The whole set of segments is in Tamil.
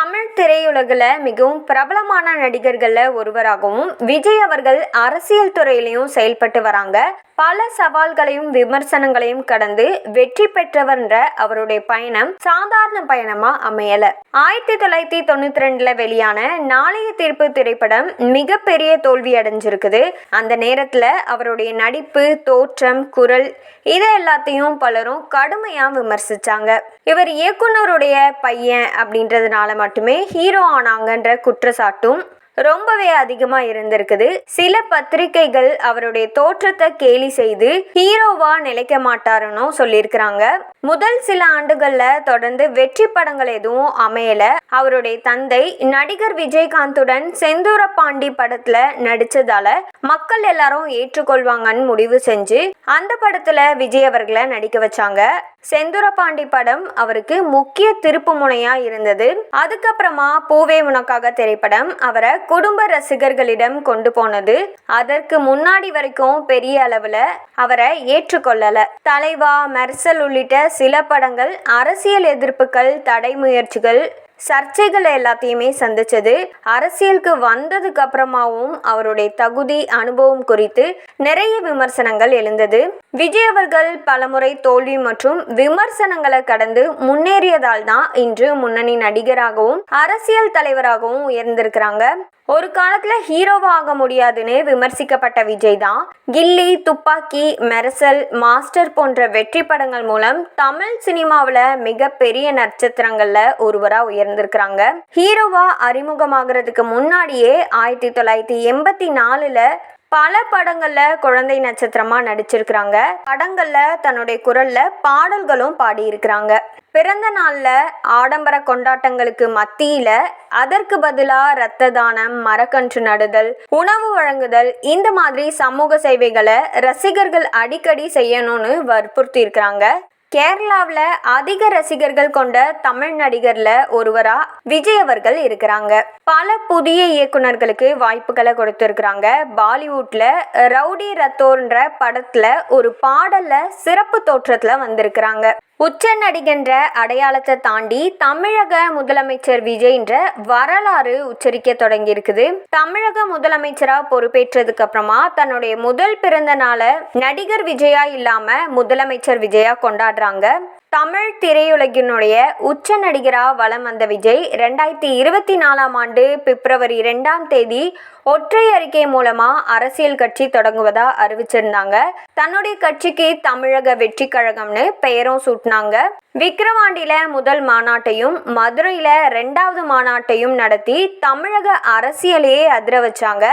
தமிழ் திரையுலகில் மிகவும் பிரபலமான நடிகர்களில் ஒருவராகவும் விஜய் அவர்கள் அரசியல் துறையிலையும் செயல்பட்டு வராங்க. பல சவால்களையும் விமர்சனங்களையும் கடந்து வெற்றி பெற்றவர்ன்ற அவருடைய பயணம் சாதாரண பயணமா அமையல. 1992 வெளியான நாளைய தீர்ப்பு திரைப்படம் மிகப்பெரிய தோல்வி அடைஞ்சிருக்குது. அந்த நேரத்துல அவருடைய நடிப்பு, தோற்றம், குரல் இதை எல்லாத்தையும் பலரும் கடுமையா விமர்சிச்சாங்க. இவர் இயக்குனருடைய பையன் அப்படின்றதுனால மட்டுமே ஹீரோ ஆனாங்கன்ற குற்றச்சாட்டும் ரொம்பவே அதிகமா இருந்திருக்குது. சில பத்திரிகைகள் அவருடைய தோற்றத்தை கேலி செய்து ஹீரோவா நிலைக்க மாட்டாருன்னு சொல்லியிருக்கிறாங்க. முதல் சில ஆண்டுகள்ல தொடர்ந்து வெற்றி படங்கள் எதுவும் அமையல. அவருடைய தந்தை நடிகர் விஜயகாந்துடன் செந்தூரபாண்டி படத்துல நடிச்சதால மக்கள் எல்லாரும் ஏற்றுக்கொள்வாங்கன்னு முடிவு செஞ்சு அந்த படத்துல விஜய் அவர்களை நடிக்க வச்சாங்க. செந்தூரபாண்டி படம் அவருக்கு முக்கிய திருப்பு முனையா இருந்தது. அதுக்கப்புறமா பூவே உனக்காக திரைப்படம் அவரை குடும்ப ரசிகர்களிடம் கொண்டு போனது. அதற்கு முன்னாடி வரைக்கும் பெரிய அளவுல அவரை ஏற்றுக்கொள்ளல. தலைவா, மெர்சல் உள்ளிட்ட சில படங்கள் அரசியல் எதிர்ப்புகள், தடை முயற்சிகள், சர்ச்சைகள் எல்லாத்தையுமே சந்திச்சது. அரசியலுக்கு வந்ததுக்கு அப்புறமாவும் அவருடைய தகுதி, அனுபவம் குறித்து நிறைய விமர்சனங்கள் எழுந்தது. விஜய் அவர்கள் பலமுறை தோல்வி மற்றும் விமர்சனங்களை கடந்து முன்னேறியதால் தான் இன்று முன்னணி நடிகராகவும் அரசியல் தலைவராகவும் உயர்ந்திருக்கிறாங்க. ஒரு காலத்துல ஹீரோவா ஆக முடியாதுன்னு விமர்சிக்கப்பட்ட விஜய் தான் கில்லி, துப்பாக்கி, மெர்சல், மாஸ்டர் போன்ற வெற்றி படங்கள் மூலம் தமிழ் சினிமாவில் மிகப்பெரிய நட்சத்திரங்கள்ல ஒருவரா உயர்ந்திருக்கிறாங்க. ஹீரோவா அறிமுகமாகிறதுக்கு முன்னாடியே 1984 பல படங்கள்ல குழந்தை நட்சத்திரமா நடிச்சிருக்கிறாங்க. படங்கள்ல தன்னுடைய குரல்ல பாடல்களும் பாடியிருக்கிறாங்க. பிறந்த நாள்ல ஆடம்பர கொண்டாட்டங்களுக்கு மத்தியில அதற்கு பதிலா இரத்த தானம், மரக்கன்று நடுதல், உணவு வழங்குதல் இந்த மாதிரி சமூக சேவைகளை ரசிகர்கள் அடிக்கடி செய்யணும்னு வற்புறுத்தி இருக்கிறாங்க. கேரளாவில் அதிக ரசிகர்கள் கொண்ட தமிழ் நடிகர்ல ஒருவரா விஜய் அவர்கள் இருக்கிறாங்க. பல புதிய இயக்குனர்களுக்கு வாய்ப்புகளை கொடுத்திருக்கிறாங்க. பாலிவுட்ல ரவுடி ரத்தோர்ன்ற படத்துல ஒரு பாடல்ல சிறப்பு தோற்றத்துல வந்திருக்கிறாங்க. உச்ச நடிகன்ற அடையாளத்தை தாண்டி தமிழக முதலமைச்சர் விஜய்ன்ற வரலாறு உச்சரிக்க தொடங்கி இருக்குது. தமிழக முதலமைச்சரா பொறுப்பேற்றதுக்கு அப்புறமா தன்னுடைய முதல் பிறந்த நாளை நடிகர் விஜயா இல்லாம முதலமைச்சர் விஜயா கொண்டாடுறாங்க. தமிழ் திரையுலகினுடைய உச்ச நடிகரா வலம் வந்த விஜய் 2024 பிப்ரவரி 2 ஒற்றை அறிக்கை மூலமா அரசியல் கட்சி தொடங்குவதா அறிவிச்சிருந்தாங்க. தன்னுடைய கட்சிக்கு தமிழக வெற்றி கழகம்னு பெயரும் சூட்டினாங்க. விக்கிரவாண்டியில முதல் மாநாட்டையும் மதுரையில 2வது மாநாட்டையும் நடத்தி தமிழக அரசியலையே அதிர வச்சாங்க.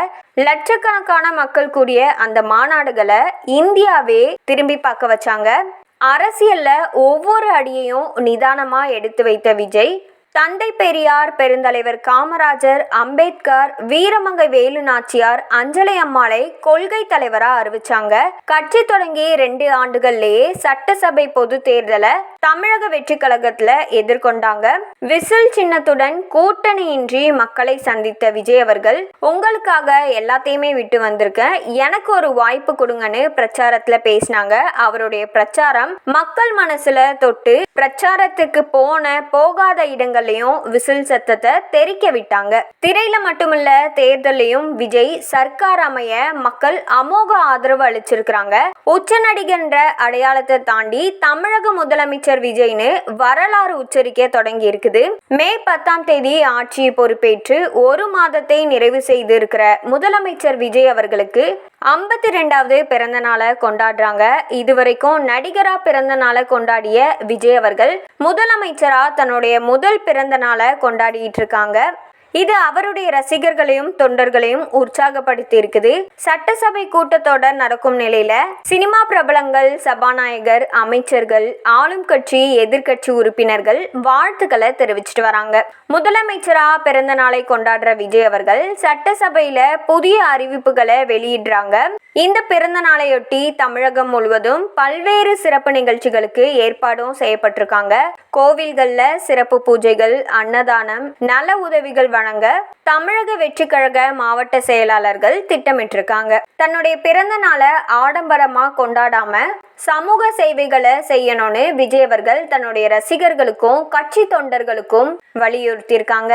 லட்சக்கணக்கான மக்கள் கூடிய அந்த மாநாடுகளை இந்தியாவே திரும்பி பார்க்க வச்சாங்க. அரசியல்ல ஒவ்வொரு அடியையும் நிதானமா எடுத்து வைத்த விஜய் தந்தை பெரியார், பெருந்தலைவர் காமராஜர், அம்பேத்கர், வீரமங்கை வேலு நாச்சியார், அஞ்சலை அம்மாளை கொள்கை தலைவரா அறிவிச்சாங்க. கட்சி தொடங்கி 2 ஆண்டுகள்லயே சட்டசபை பொது தேர்தலை தமிழக வெற்றி கழகத்துல எதிர்கொண்டாங்க. விசில் சின்னத்துடன் கூட்டணியின்றி மக்களை சந்தித்த விஜய் அவர்கள் உங்களுக்காக எல்லாத்தையுமே விட்டு வந்திருக்கேன், எனக்கு ஒரு வாய்ப்பு கொடுங்கன்னு பிரச்சாரத்துல பேசினாங்க. அவருடைய பிரச்சாரம் மக்கள் மனசுல தொட்டு பிரச்சாரத்துக்கு போகாத இடங்கள் விசில் சத்தத்தை தெரிக்க விட்டாங்க. திரையில மட்டுமல்ல, தேர்தலையும் விஜய் சர்க்கார் அமைய மக்கள் அமோக ஆதரவு அளிச்சிருக்கிறாங்க. உச்ச நடிகன்ற அடையாளத்தை தாண்டி தமிழக முதலமைச்சர் விஜய்னு வரலாறு உச்சரிக்க தொடங்கி இருக்குது. மே 10 ஆட்சியை பொறுப்பேற்று 1 மாதத்தை நிறைவு செய்து இருக்கிற முதலமைச்சர் விஜய் அவர்களுக்கு 52வது பிறந்த நாளை கொண்டாடுறாங்க. இதுவரைக்கும் நடிகரா பிறந்த நாளை கொண்டாடிய விஜய் அவர்கள் முதலமைச்சரா தன்னுடைய முதல் பிறந்த நாளை கொண்டாடிட்டு இருக்காங்க. இது அவருடைய ரசிகர்களையும் தொண்டர்களையும் உற்சாகப்படுத்தி இருக்குது. சட்டசபை கூட்டத்தொடர் நடக்கும் நிலையில சினிமா பிரபலங்கள், சபாநாயகர், அமைச்சர்கள், ஆளும் கட்சி, எதிர்கட்சி உறுப்பினர்கள் வாழ்த்துக்களை தெரிவிச்சிட்டு வராங்க. முதலமைச்சரா பிறந்த நாளை கொண்டாடுற விஜய் அவர்கள் சட்டசபையில புதிய அறிவிப்புகளை வெளியிடுறாங்க. இந்த பிறந்த நாளையொட்டி தமிழகம் முழுவதும் பல்வேறு சிறப்பு நிகழ்ச்சிகளுக்கு ஏற்பாடும் செய்யப்பட்டிருக்காங்க. கோவில்கள்ல சிறப்பு பூஜைகள், அன்னதானம், நல உதவிகள் வழங்க தமிழக வெற்றி கழக மாவட்ட செயலாளர்கள் திட்டமிட்டிருக்காங்க. தன்னுடைய பிறந்த நாளை ஆடம்பரமா கொண்டாடாம சமூக சேவைகளை செய்யணும்னு விஜய் அவர்கள் தன்னுடைய ரசிகர்களுக்கும் கட்சி தொண்டர்களுக்கும் வலியுறுத்தியிருக்காங்க.